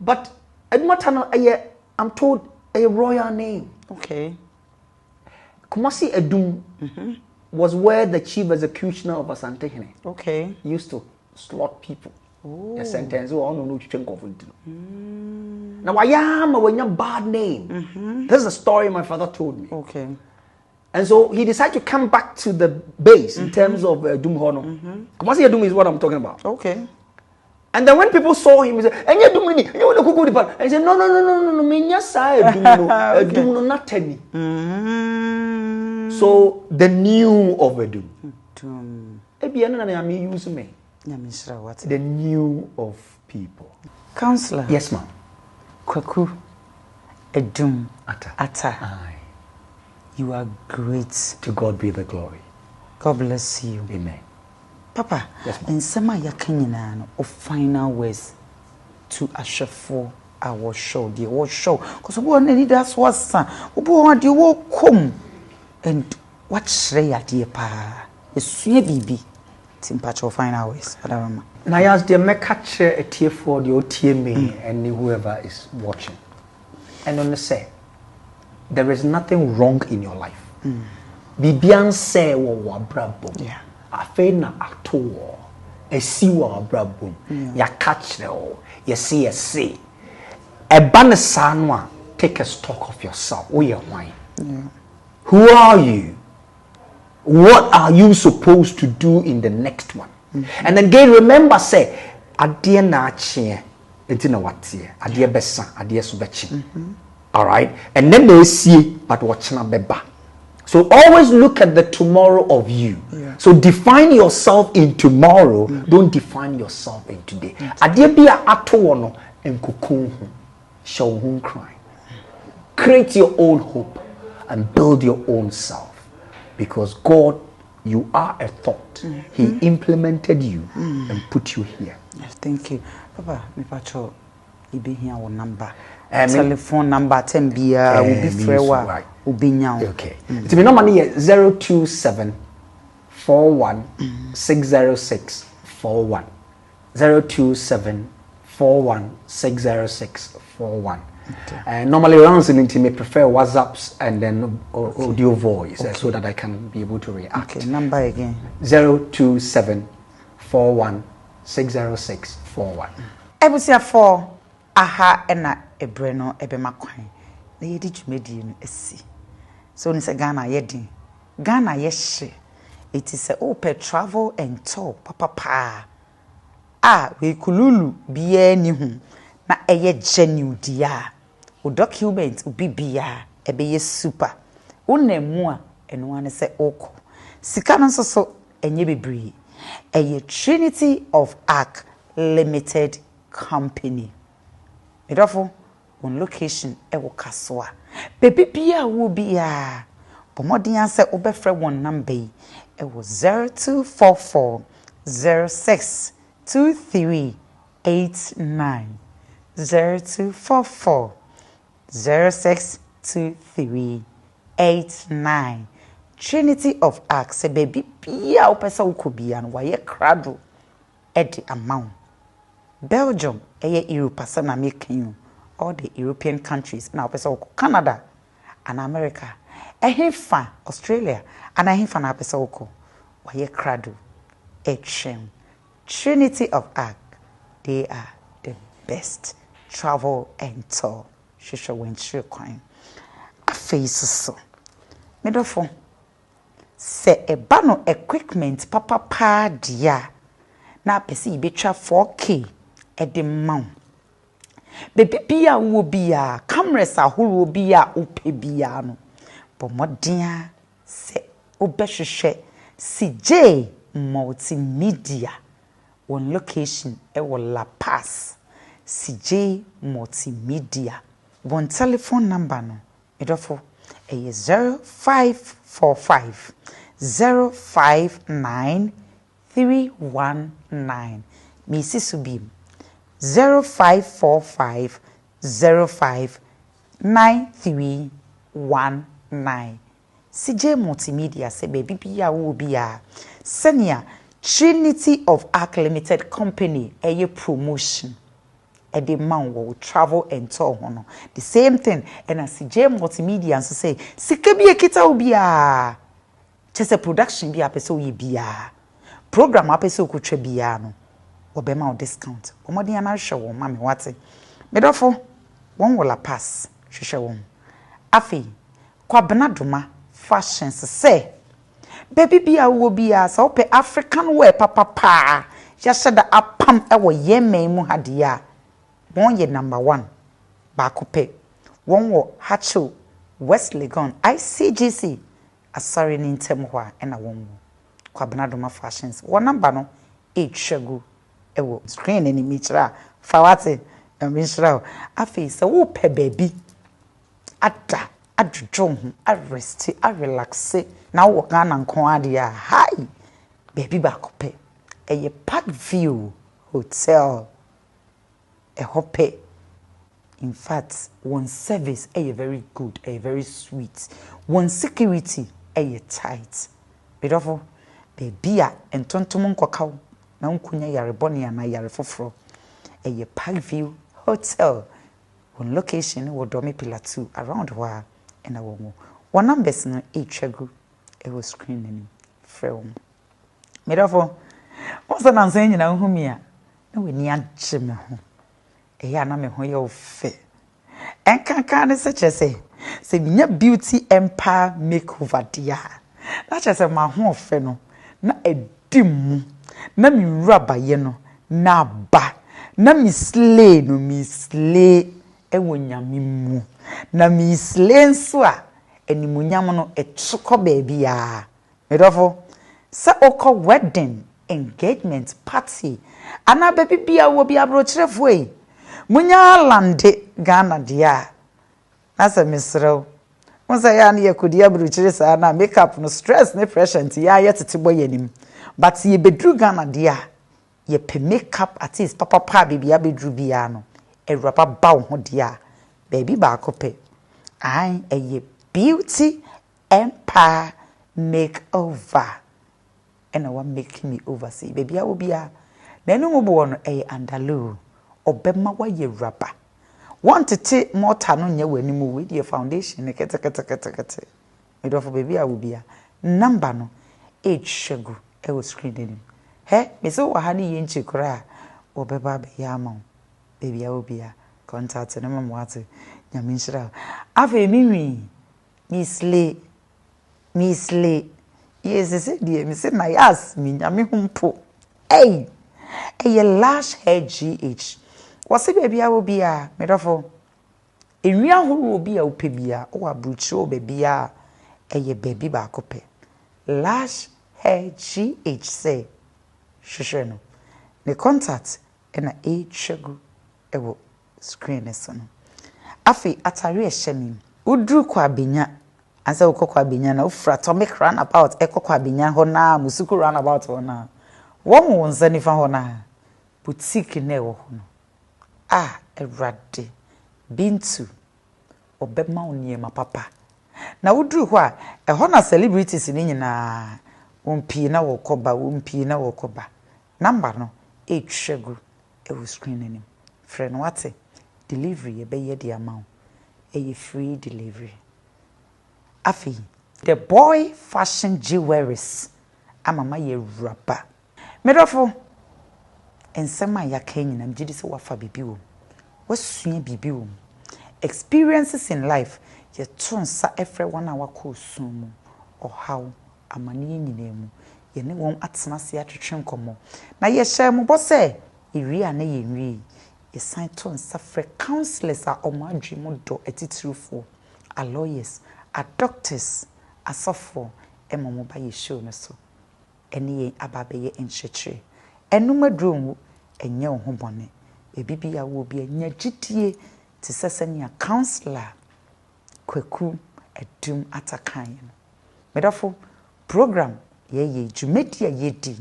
But I'm told a royal name. Okay. Kumasi Edum was where the chief executioner of Asantehene used to slaughter people. A sentence or no chunk of it. Now I am a bad name. This is a story my father told me. Okay. And so he decided to come back to the base in terms of Edum Hono. Kumasi Edum is what I'm talking about. Okay. And then when people saw him, he said, and you do mini, you want to cook the pan. And he said, no, me nyasa Edum no not tell me. So the new of Edum. Use me. The new of people. Counselor. Yes, ma'am. Kwaku Edum Ata. Aye. You are great. To God be the glory. God bless you. Amen. Papa, yes, ma'am. In some of your final words to Ashafo our show, the old show. Because we need that's what's son. We want you will come and what say at dear pa. It's baby. Timpacho final words. Nayas, dear, me catch a tear for the OTMA and whoever is watching. And on the say, there is nothing wrong in your life. Bibian say wa brabo. Yeah. Afe na ato esi wa brabo. Ya catch the you see. E ban sanwa, take a stock of yourself. Oh yeah, why? Who are you? What are you supposed to do in the next one? And again, remember, say, adie na achie, enti na watie, adie besa, adie subechi. All right, and then they see, but watching beba. So always look at the tomorrow of you. So define yourself in tomorrow. Don't define yourself in today. Adie bia ato wono enkukun ho, show home cry. Create your own hope and build your own self. Because God, you are a thought. He implemented you and put you here. Yes, thank you. Papa, me pacho, you be here our number. Telephone number 10 bia will be frewa will be now. Okay. To be normally 027 41 606 41. 027 41 606 41. Normally around into me prefer WhatsApps and then audio voice so that I can be able to react. Okay, number again. 027 41 606 41. Ebusia 4 aha ena ebreno ebemakwan. Na yedi dwumedi no esi. So ni se Ghana yedin. Ghana yehye. It is a open travel and tour papa. We kululu biye ni hu. Na eye genuine dia. O document ubi biya ebeye super. Unemu a eno ane se oko. Sika no so enye bebre. Eye Trinity of Arc Limited Company. Medofo on location ewo kasoa. Baby bia wo bia. Pomodin ase obefre one number ewo 0244 06 2389 0244 062389 Trinity of Arc se baby bia opesa ukobia no waye krado edi amount. Belgium eye Europe na making all the European countries na opesa uko Canada and America ehefa Australia and ehefa na opesa uko waye krado etchem. Trinity of Arc, they are the best travel and tour. Shisha went through coin. A face so. Medofo. Se e bano equipment papa dia. Na pesi betwa 4K e de maw. Bebe bia wo bia cameras ahoro bia ope bia no. Bomodea se obehwehwe CJ Multimedia. One location La Paz. CJ Multimedia. One telephone number no. Edofo 0545 059 319. Mrs. Subim 0545 059319. CJ Multimedia say baby bia wo bia senior Trinity of Arc Limited Company promotion the man will travel and tour hono the same thing and as CJ Multimedia and so say sika bia kita obia chese production bia pese oye bia program apese okutwa bia no obema discount omodi ana hwe wo ma me wate medofo won will pass hwehwe wo afi kwabena doma fashions say baby bia wo bia so pe African wear papa ya sheda apam ewo yemen mu hadia won ye number 1 ba kope won wo Hacho West Legon ICGC asari ni ntem ho a na won kwabena doma fashions won number no echwagu ewo screen ni mitra fawate amishra afi se wo pe baby ada adwodwo ho arrest relaxe na wo Ghana nko ade a hi baby ba kope eye Park View Hotel hope in fact one service very good very sweet one security tight bedofo baby a entontom nkokaw na nkunya yare bone na yare foforo Park View Hotel one location wo Domi Pillar 2 around where and one numbers no echwagu was screening film bedofo what's an answer nyina nhumia na we ni agye me ho na me ho ye ofe enkanka ne se chese se minya beauty empire makeover dia na chese ma ho ofe no na edimu na mi raba ye no na ba na mi slay no mi slay ewonyame mu na mi slay nso a animunyam no etuko baby a medofo se okọ wedding engagement party ana baby bia wo bia brochirefo e munya lande Ghana dia na se misrew wonsa ya na yakodi abrochire sa na makeup no stress ne pressure nti ya yetete boyanim but ye bedru Ghana dia ye pe makeup artist papa baby abedru bia no ewrapa ba wo ho dia baby ba kope ai eye beauty empire makeover and I want make me oversee baby obia na no mo no andalo obema wa ye rapa want to take more tano nya wanimu with your foundation kete me do for baby obia number no age shagu e was screening he me so wa hani ye nchi kura obeba be ya ma baby obia contact na mama wate nya me nshira afa mi misle yes se die me se Nayas mi nya me humpo hey lash hair GH wase baby obia medofo enwi ahoro obia opebia o abrucho babia baby ba kope lash hair GH say hwehwe no ne contact na echegu ewo screen eso no afi atare ehye udru kwa abenya asa ukokwa abenya na ufra atomic runabout ekokwa abenya ho na musuku runabout ho na won nza nifa ho na boutique na ewo ho no erade bintu obema oniema papa na udru ho a eho na celebrities ni nyina wonpie na wokoba number no echwegu ewo screen anim friend wate delivery be the amount free delivery afi the boy fashion jewelries amama ye rapa medofo ensema ya kenyina mjidi se wafa bibi wo wasua bibi wo experiences in life ye tonsa efre wana wako sumu ohaw amani nyinemu ye ne won atena se atwetwe nkomo na ye hye mu bose ewia na ye nwi ye sign tonsa frɛ counselors a omadwi mu do etitirufo lawyers, doctors, asofo, emomo ba ye show no so. ene ababeye enhyekyere enumadrum enye wo ho bone ebibi ya wo bi enya gidie te sesenia counselor kwaku edum atakan no medafo program ye dwumedia yedi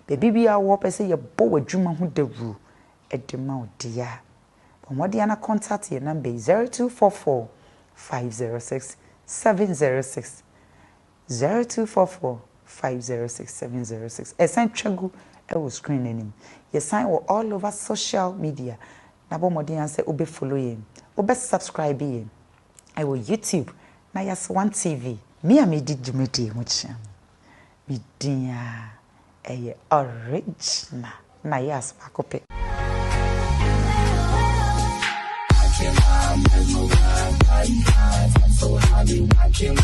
bebibi ya wo pese ye bo wadwuma ho dawuru edema odia bomodi na contact your number 0244 506 706 0244 506 706 esen twagu e wo screen anim ye sign we all over social media na bomodi an say obe follow him obe subscribe him I will YouTube Nayas 1 TV me a me di dwumedi mu chia me dia original Nayas bakope I'm so happy, I can't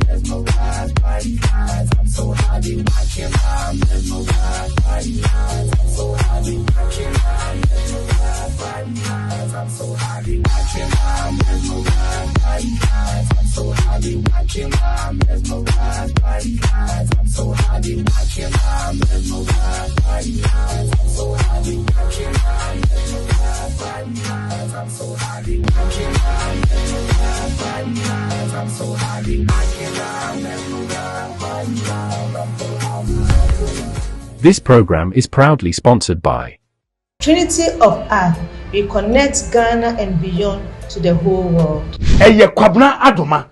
mesmerized by these eyes. I'm so happy, I can't mesmerized by these eyes. I'm so happy, I can't mesmerized by these eyes. I'm so happy, I can't mesmerized by these eyes. I'm so happy, I can't mesmerized by these eyes. I'm so happy, I can't mesmerized by these eyes. I'm so happy, I can't mesmerized by these eyes. I'm so happy, I can't mesmerized by these eyes. I'm so happy, I can't mesmerized by these eyes. This program is proudly sponsored by Trinity of Earth. We connect Ghana and beyond to the whole world. Eye kwabna adoma